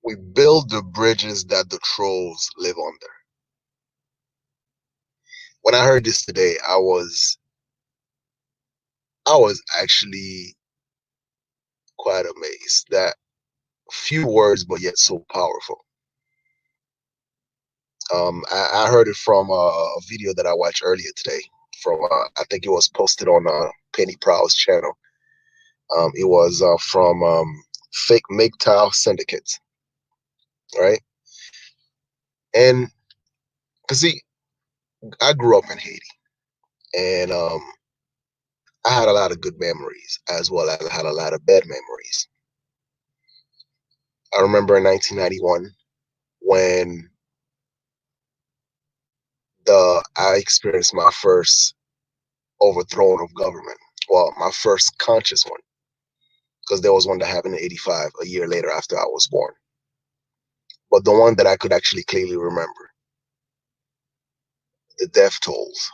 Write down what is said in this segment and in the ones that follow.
We build the bridges that the trolls live under. When I heard this today, I was actually quite amazed that few words but yet so powerful. I heard it from a video that I watched earlier today. From I think it was posted on Penny Prowl's channel. It was from Fake Mgtow Syndicate, right? And because see, I grew up in Haiti, and I had a lot of good memories as well as I had a lot of bad memories. I remember in 1991 when the I experienced my first overthrow of government. Well, my first conscious one, because there was one that happened in '85, a year later after I was born. But the one that I could actually clearly remember, the death tolls,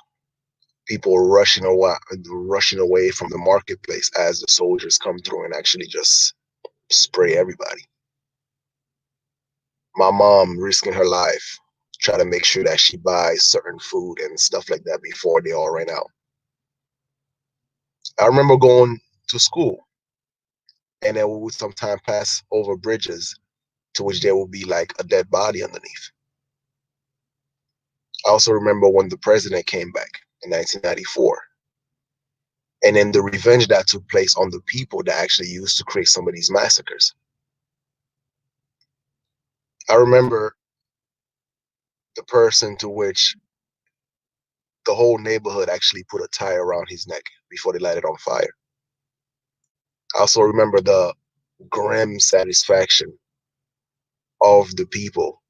people rushing away from the marketplace as the soldiers come through and actually just spray everybody. My mom risking her life, try to make sure that she buys certain food and stuff like that before they all ran out. I remember going to school, and then we would sometimes pass over bridges to which there would be like a dead body underneath. I also remember when the president came back in 1994, and then the revenge that took place on the people that actually used to create some of these massacres. I remember the person to which the whole neighborhood actually put a tie around his neck before they light it on fire. I also remember the grim satisfaction of the people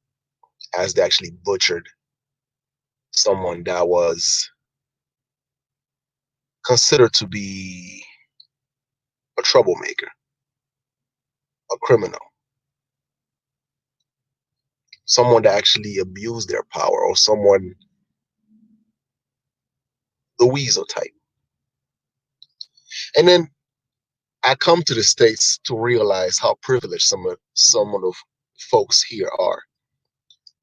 as they actually butchered someone that was considered to be a troublemaker, a criminal, someone that actually abused their power, or someone, the weasel type. And then I come to the States to realize how privileged some of the folks here are,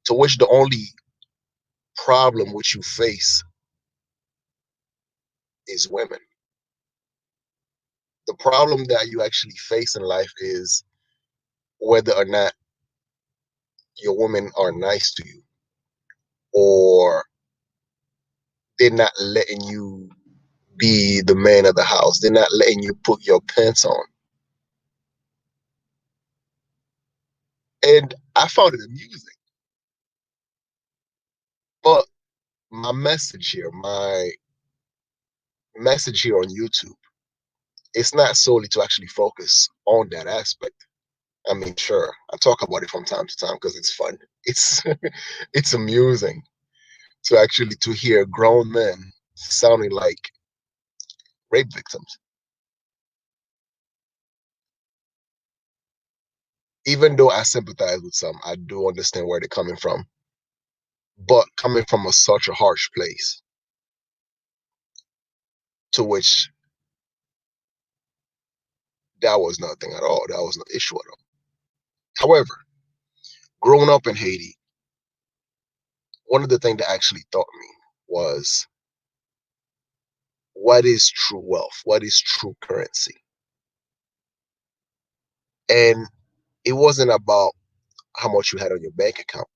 to which the only problem which you face is women. The problem that you actually face in life is whether or not your women are nice to you, or they're not letting you be the man of the house. They're not letting you put your pants on. And I found it amusing. But my message here on YouTube, it's not solely to actually focus on that aspect. I mean, sure, I talk about it from time to time because it's fun. It's it's amusing to actually to hear grown men sounding like rape victims. Even though I sympathize with some, I do understand where they're coming from. But coming from such a harsh place, to which that was nothing at all. That was no issue at all. However, growing up in Haiti, one of the things that actually taught me was what is true wealth, what is true currency. And it wasn't about how much you had on your bank account.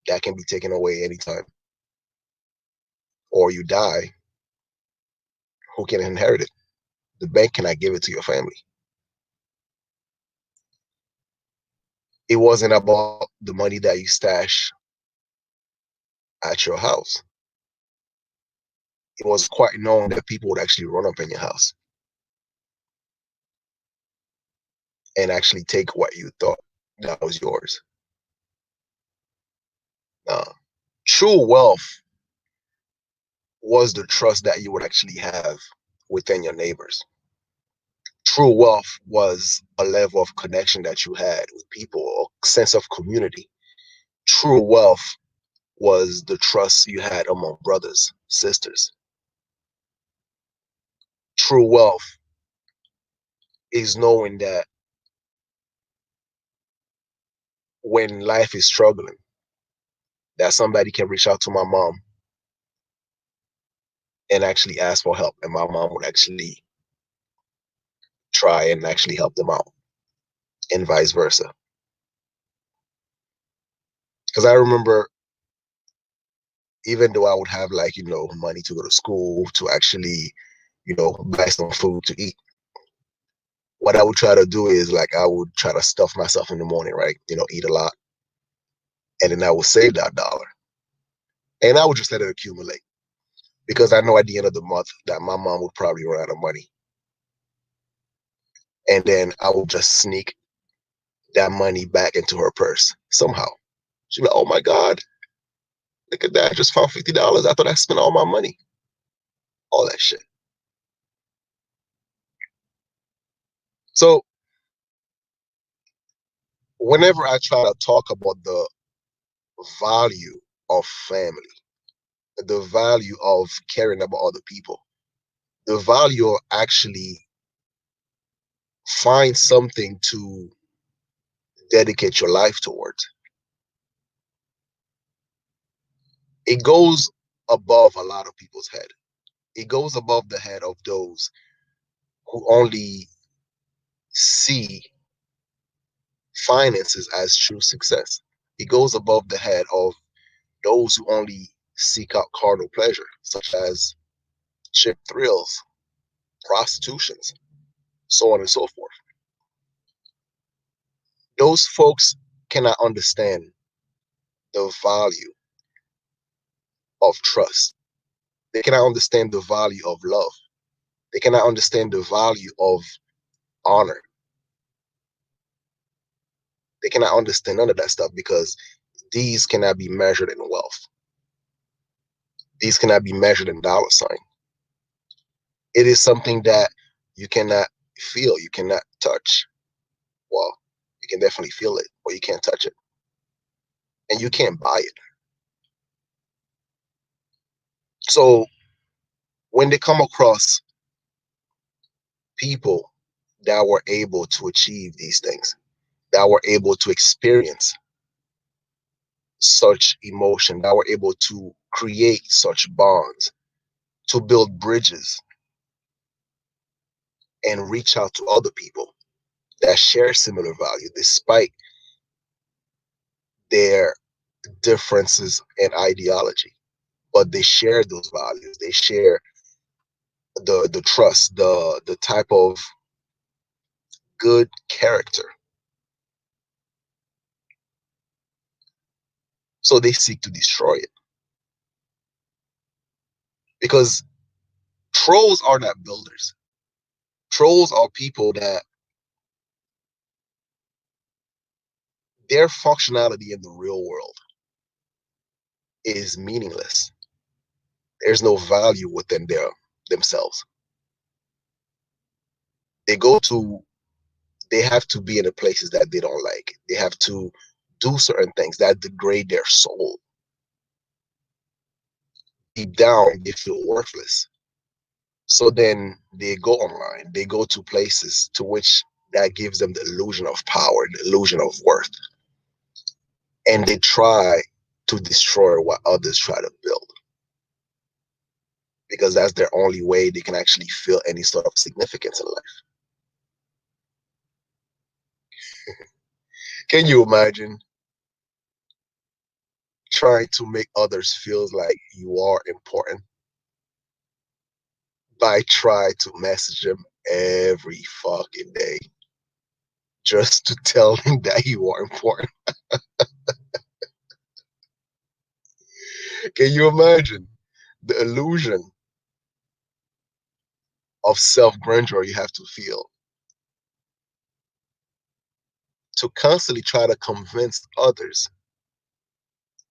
That can be taken away anytime. Or you die, who can inherit it? The bank cannot give it to your family. It wasn't about the money that you stash at your house. It was quite known that people would actually run up in your house and actually take what you thought that was yours. Uh, True wealth was the trust that you would actually have within your neighbors. True wealth was a level of connection that you had with people, a sense of community. True wealth was the trust you had among brothers, sisters. True wealth is knowing that when life is struggling, that somebody can reach out to my mom and actually ask for help, and my mom would actually try and actually help them out, and vice versa. Because I remember, even though I would have, like, money to go to school, to actually, buy some food to eat, what I would try to do is, like, I would try to stuff myself in the morning, right? Eat a lot, and then I would save that dollar, and I would just let it accumulate, because I know at the end of the month that my mom would probably run out of money, and then I would just sneak that money back into her purse somehow. She'd be like, "Oh my God, look at that! I just found $50. I thought I spent all my money." All that shit. So whenever I try to talk about the value of family, the value of caring about other people, the value of actually find something to dedicate your life towards, it goes above a lot of people's head. It goes above the head of those who only see finances as true success. It goes above the head of those who only seek out carnal pleasure, such as cheap thrills, prostitutions, so on and so forth. Those folks cannot understand the value of trust. They cannot understand the value of love. They cannot understand the value of honor. They cannot understand none of that stuff, because these cannot be measured in wealth. These cannot be measured in dollar sign. It is something that you cannot feel, you cannot touch. Well, you can definitely feel it, but you can't touch it. And you can't buy it. So when they come across people that were able to achieve these things, that were able to experience such emotion, that were able to create such bonds, to build bridges and reach out to other people that share similar value despite their differences in ideology. But they share those values. They share the trust, the type of good character. So they seek to destroy it. Because trolls are not builders. Trolls are people that their functionality in the real world is meaningless. There's no value within themselves. They go to, they have to be in the places that they don't like. They have to do certain things that degrade their soul. Deep down, they feel worthless. So then they go online, they go to places to which that gives them the illusion of power, the illusion of worth. And they try to destroy what others try to build, because that's their only way they can actually feel any sort of significance in life. Can you imagine trying to make others feel like you are important by trying to message them every fucking day just to tell them that you are important? Can you imagine the illusion of self-grandeur you have to feel to constantly try to convince others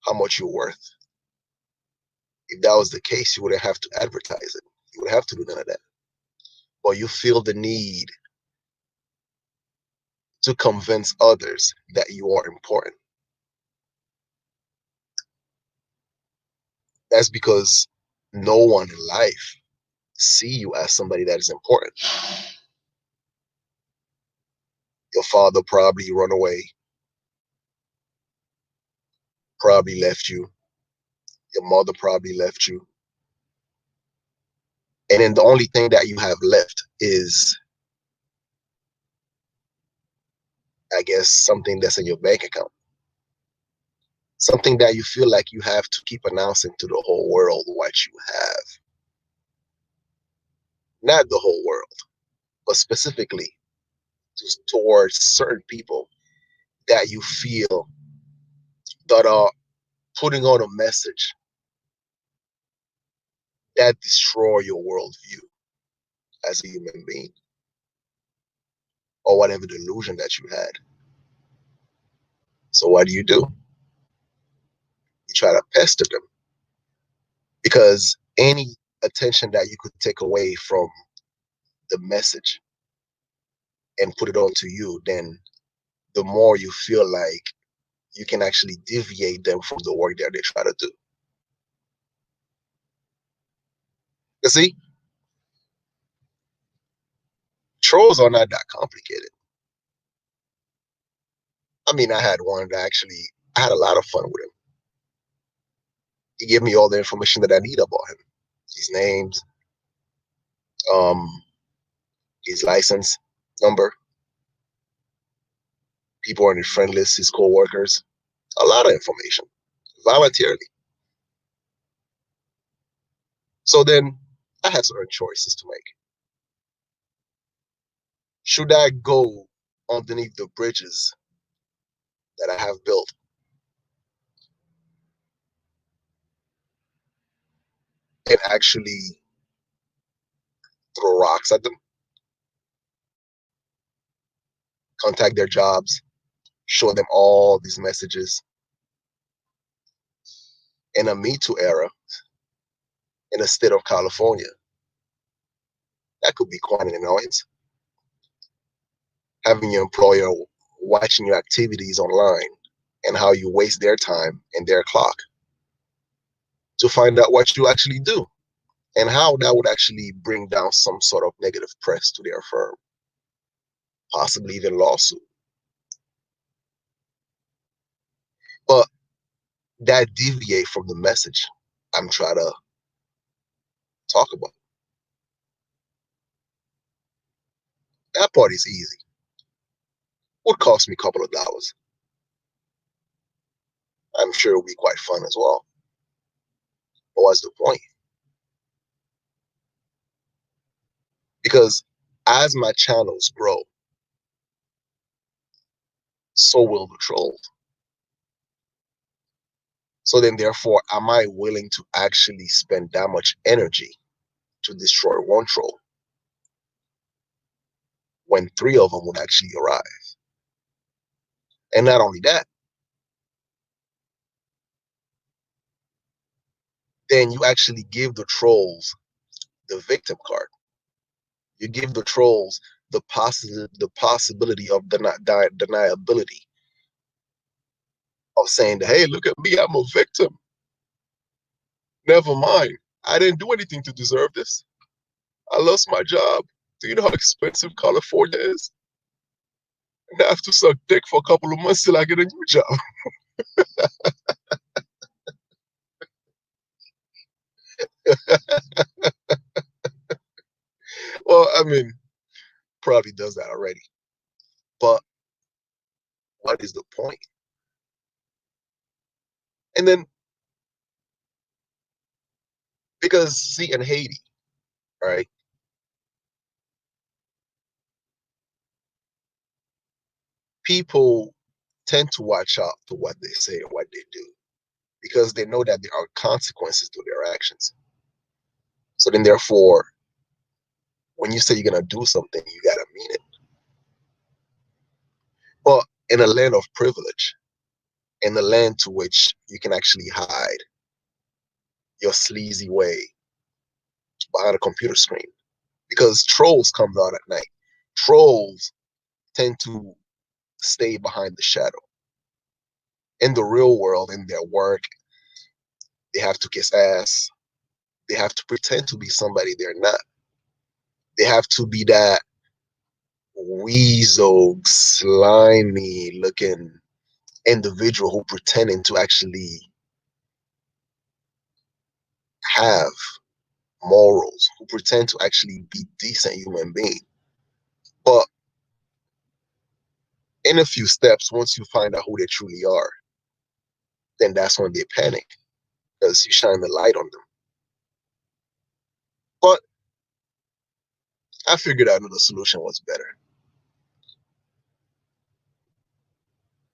how much you're worth? If that was the case, you wouldn't have to advertise it. You would have to do none of that. But you feel the need to convince others that you are important. That's because no one in life see you as somebody that is important. Your father probably run away. probably left you. Your mother probably left you. And then the only thing that you have left is, I guess, something that's in your bank account. Something that you feel like you have to keep announcing to the whole world what you have. Not the whole world, but specifically towards certain people that you feel that are putting on a message that destroy your worldview as a human being, or whatever delusion that you had. So what do? You try to pester them, because any attention that you could take away from the message and put it onto you, then the more you feel like you can actually deviate them from the work that they try to do. You see, trolls are not that complicated. I mean, I had one that I had a lot of fun with him. He gave me all the information that I need about him: his names, um, his license number, people on his friend list, his co-workers, a lot of information, voluntarily. So then I had certain choices to make. Should I go underneath the bridges that I have built and actually throw rocks at them, contact their jobs, show them all these messages in a Me Too era in the state of California? That could be quite an annoyance. Having your employer watching your activities online and how you waste their time and their clock to find out what you actually do, and how that would actually bring down some sort of negative press to their firm, possibly even lawsuit. But that deviate from the message I'm trying to talk about. That part is easy. Would cost me a couple of dollars. I'm sure it'll be quite fun as well. But what's the point? Because as my channels grow, so will the trolls. So then, therefore, am I willing to actually spend that much energy to destroy one troll when three of them would actually arrive? And not only that, then you actually give the trolls the victim card. You give the trolls the possibility of deniability, of saying that, hey, look at me, I'm a victim. Never mind, I didn't do anything to deserve this. I lost my job. Do you know how expensive California is? And I have to suck dick for a couple of months till I get a new job. Well, I mean, probably does that already. But what is the point? And then, because see, in Haiti, right, people tend to watch out to what they say and what they do, because they know that there are consequences to their actions. So then, therefore, when you say you're going to do something, you got to mean it. But in a land of privilege, in a land to which you can actually hide your sleazy way behind a computer screen, because trolls come out at night. Trolls tend to stay behind the shadow. In the real world, in their work, they have to kiss ass. They have to pretend to be somebody they're not. They have to be that weasel, slimy looking individual who pretending to actually have morals, who pretend to actually be decent human being. But in a few steps, once you find out who they truly are, then that's when they panic because you shine the light on them. But I figured out the solution was better.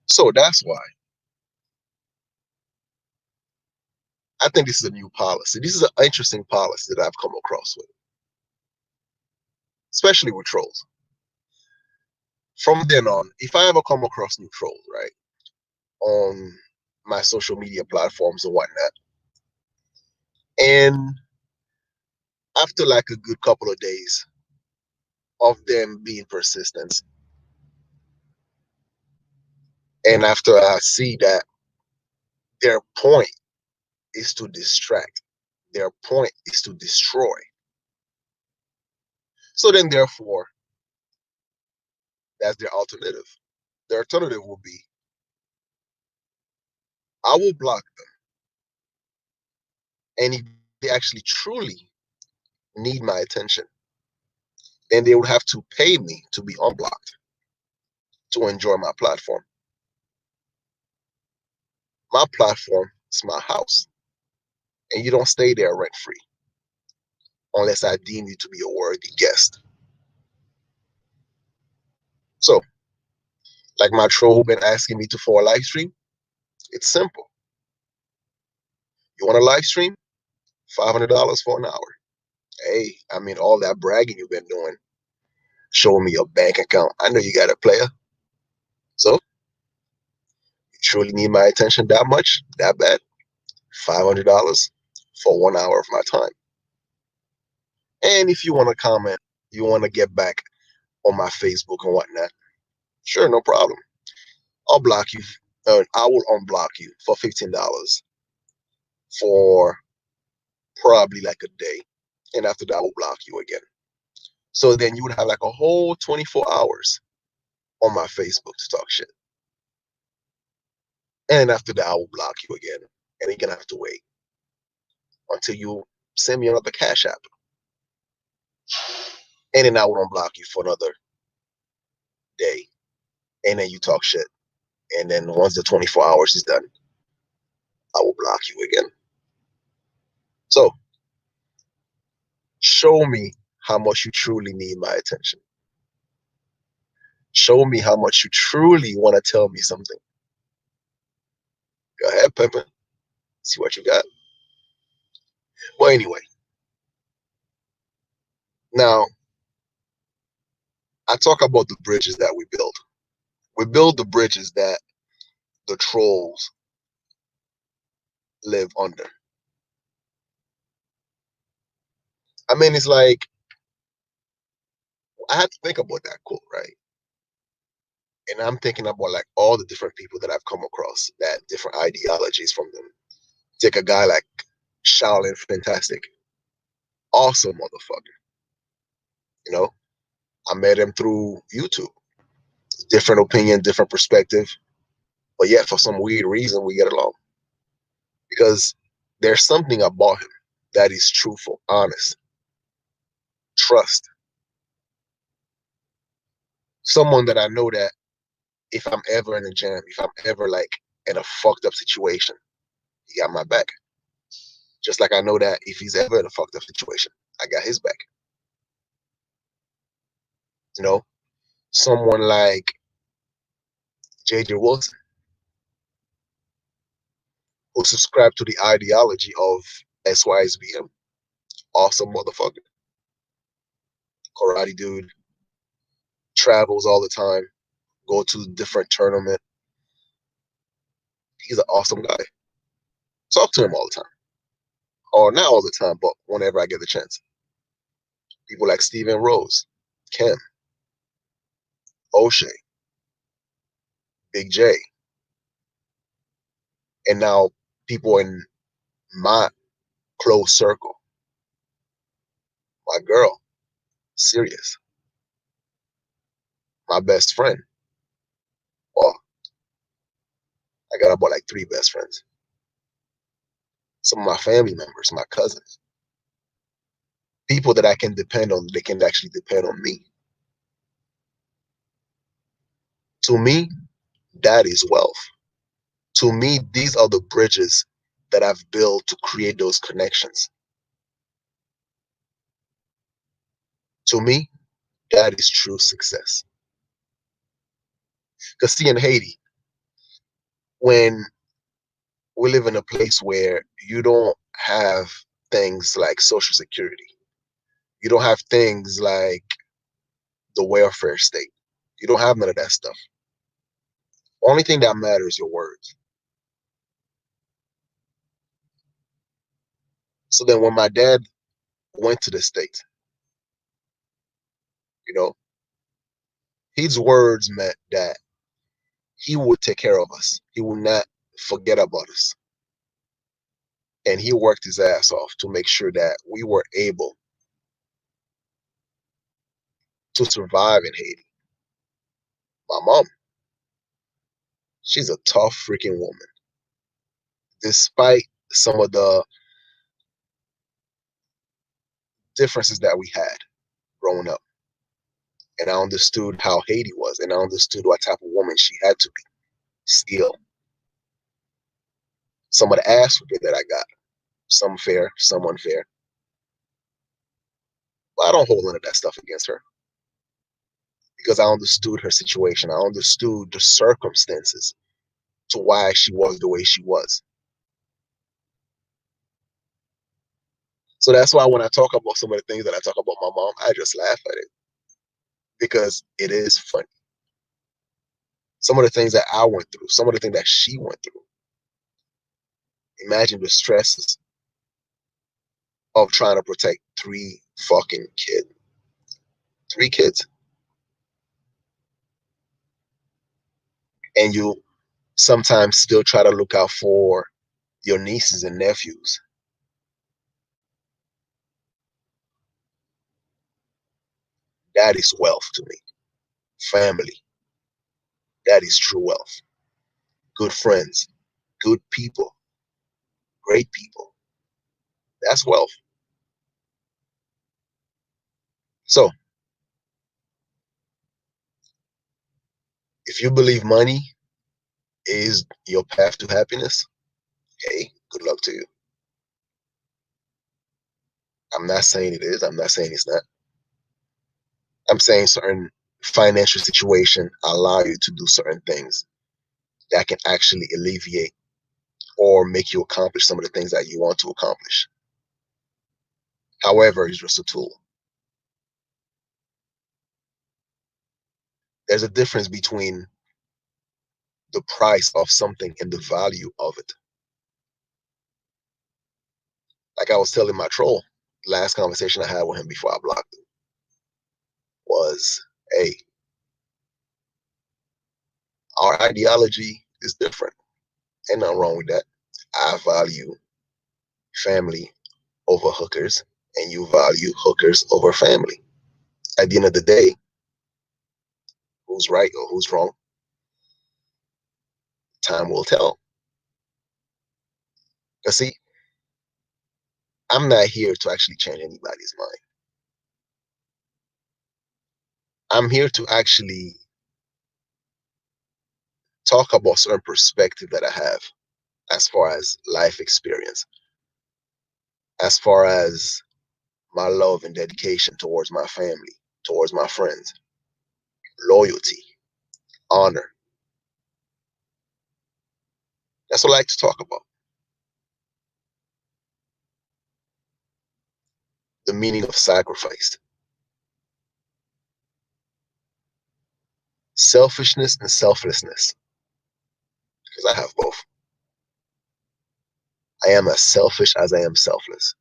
So that's why I think this is a new policy. This is an interesting policy that I've come across with, especially with trolls. From then on, if I ever come across new trolls, right, on my social media platforms and whatnot, and after like a good couple of days of them being persistent, and after I see that their point is to distract, their point is to destroy. So then, therefore, that's their alternative. Their alternative will be I will block them. And if they actually truly need my attention, then they would have to pay me to be unblocked to enjoy my platform. My platform is my house, and you don't stay there rent free unless I deem you to be a worthy guest. So, like my troll who been asking me to for a live stream, it's simple. You want a live stream? $500 for an hour. Hey, I mean, all that bragging you've been doing, showing me your bank account. I know you got a player. So, you truly need my attention that much, that bad? $500 for 1 hour of my time. And if you want to comment, you want to get back on my Facebook and whatnot, sure, no problem. I'll block you. I will unblock you for $15 for probably like a day. And after that, I will block you again. So then you would have like a whole 24 hours on my Facebook to talk shit. And after that, I will block you again. And you're going to have to wait until you send me another Cash App. And then I will unblock you for another day. And then you talk shit. And then once the 24 hours is done, I will block you again. So show me how much you truly need my attention. Show me how much you truly want to tell me something. Go ahead, Pepper. See what you got. Well, anyway, now I talk about the bridges that we build. We build the bridges that the trolls live under. I mean, it's like, I had to think about that quote, right? And I'm thinking about like all the different people that I've come across, that different ideologies from them. Take a guy like Shaolin Fantastic. Awesome motherfucker. You know, I met him through YouTube. Different opinion, different perspective. But yet, for some weird reason, we get along. Because there's something about him that is truthful, honest, trust. Someone that I know that if I'm ever in a jam, if I'm ever like in a fucked up situation, he got my back. Just like I know that if he's ever in a fucked up situation, I got his back. You know, someone like JJ Wilson, who subscribed to the ideology of SYSBM. Awesome motherfucker. Karate dude, travels all the time, go to different tournament. He's an awesome guy. Talk to him all the time. Or not all the time, but whenever I get the chance. People like Steven Rose, Kim, O'Shea, Big J, and now people in my close circle. My girl, Sirius, my best friend. Well, I got about like 3 best friends. Some of my family members, my cousins, people that I can depend on, they can actually depend on me. To me, that is wealth. To me, these are the bridges that I've built to create those connections. To me, that is true success. Because see, in Haiti, when we live in a place where you don't have things like Social Security, you don't have things like the welfare state, you don't have none of that stuff. Only thing that matters is your words. So then when my dad went to the States, you know, his words meant that he would take care of us. He would not forget about us. And he worked his ass off to make sure that we were able to survive in Haiti. My mom, she's a tough freaking woman. Despite some of the differences that we had growing up, and I understood how Haiti was, and I understood what type of woman she had to be. Still, some of the ass whooping that I got, some fair, some unfair, but I don't hold none of that stuff against her because I understood her situation. I understood the circumstances to why she was the way she was. So that's why when I talk about some of the things that I talk about my mom, I just laugh at it because it is funny. Some of the things that I went through, some of the things that she went through. Imagine the stresses of trying to protect three fucking kids. 3 kids. And you sometimes still try to look out for your nieces and nephews. That is wealth to me. Family. That is true wealth. Good friends. Good people. Great people. That's wealth. So if you believe money is your path to happiness, hey, good luck to you. I'm not saying it is. I'm not saying it's not. I'm saying certain financial situation allow you to do certain things that can actually alleviate or make you accomplish some of the things that you want to accomplish. However, it's just a tool. There's a difference between the price of something and the value of it. Like I was telling my troll, last conversation I had with him before I blocked him was, hey, our ideology is different. Ain't nothing wrong with that. I value family over hookers, and you value hookers over family. At the end of the day, who's right or who's wrong, time will tell. But see, I'm not here to actually change anybody's mind. I'm here to actually talk about certain perspective that I have as far as life experience, as far as my love and dedication towards my family, towards my friends, loyalty, honor. That's what I like to talk about. The meaning of sacrifice, selfishness and selflessness, because I have both. I am as selfish as I am selfless.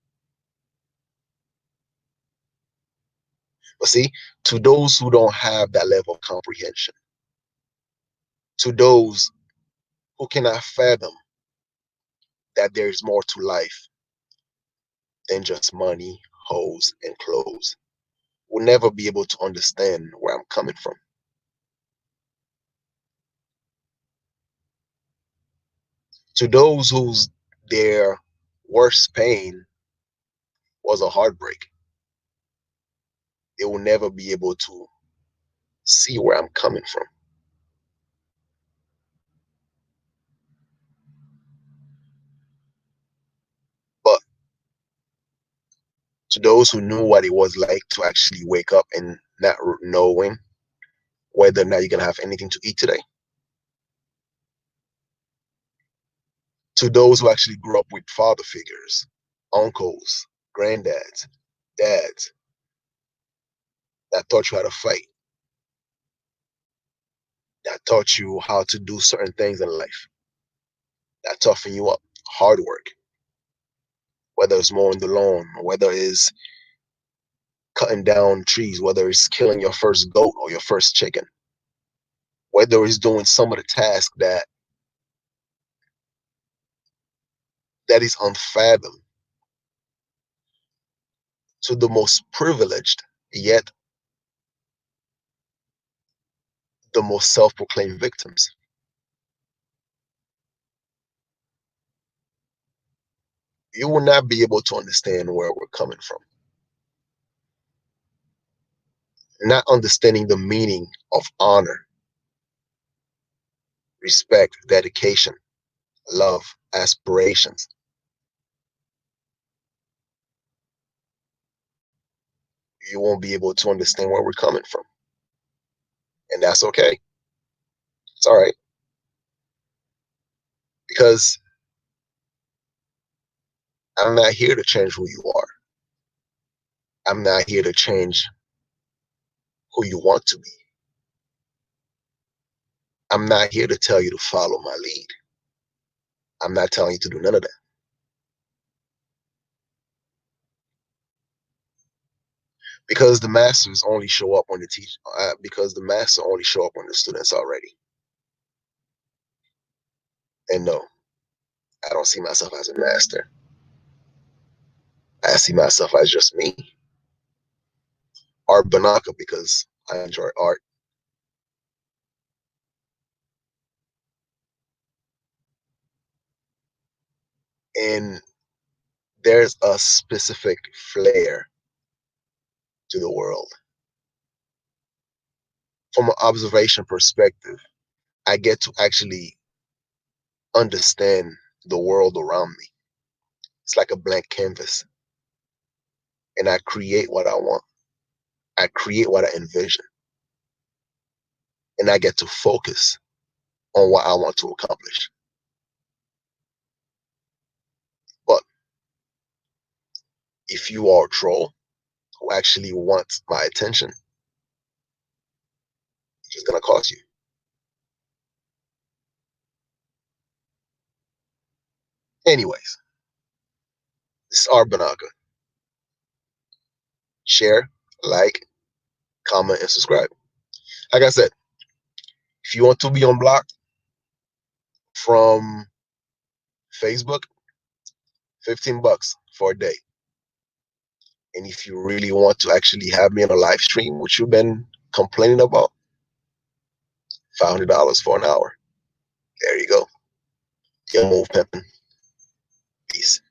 But see, to those who don't have that level of comprehension, to those who cannot fathom that there is more to life than just money, hoes, and clothes, will never be able to understand where I'm coming from. To those whose their worst pain was a heartbreak, they will never be able to see where I'm coming from. But to those who knew what it was like to actually wake up and not knowing whether or not you're going to have anything to eat today, to those who actually grew up with father figures, uncles, granddads, dads that taught you how to fight, that taught you how to do certain things in life, that toughen you up, hard work, whether it's mowing the lawn, whether it's cutting down trees, whether it's killing your first goat or your first chicken, whether it's doing some of the tasks that is unfathomed to the most privileged, yet the most self-proclaimed victims. You will not be able to understand where we're coming from. Not understanding the meaning of honor, respect, dedication, love, aspirations. You won't be able to understand where we're coming from. And that's okay. It's all right. Because I'm not here to change who you are. I'm not here to change who you want to be. I'm not here to tell you to follow my lead. I'm not telling you to do none of that. Because the masters only show up when the teach. Because the master only show up when the students are ready. And no, I don't see myself as a master. I see myself as just me. Art Banaka, because I enjoy art. And there's a specific flair to the world. From an observation perspective, I get to actually understand the world around me. It's like a blank canvas. And I create what I want. I create what I envision. And I get to focus on what I want to accomplish. But if you are a troll who actually wants my attention, it's just gonna cost you. Anyways, this is our Banaka. Share, like, comment, and subscribe. Like I said, if you want to be unblocked from Facebook, $15 for a day. And if you really want to actually have me on a live stream, which you've been complaining about, $500 for an hour. There you go. Your move, pimping. Peace.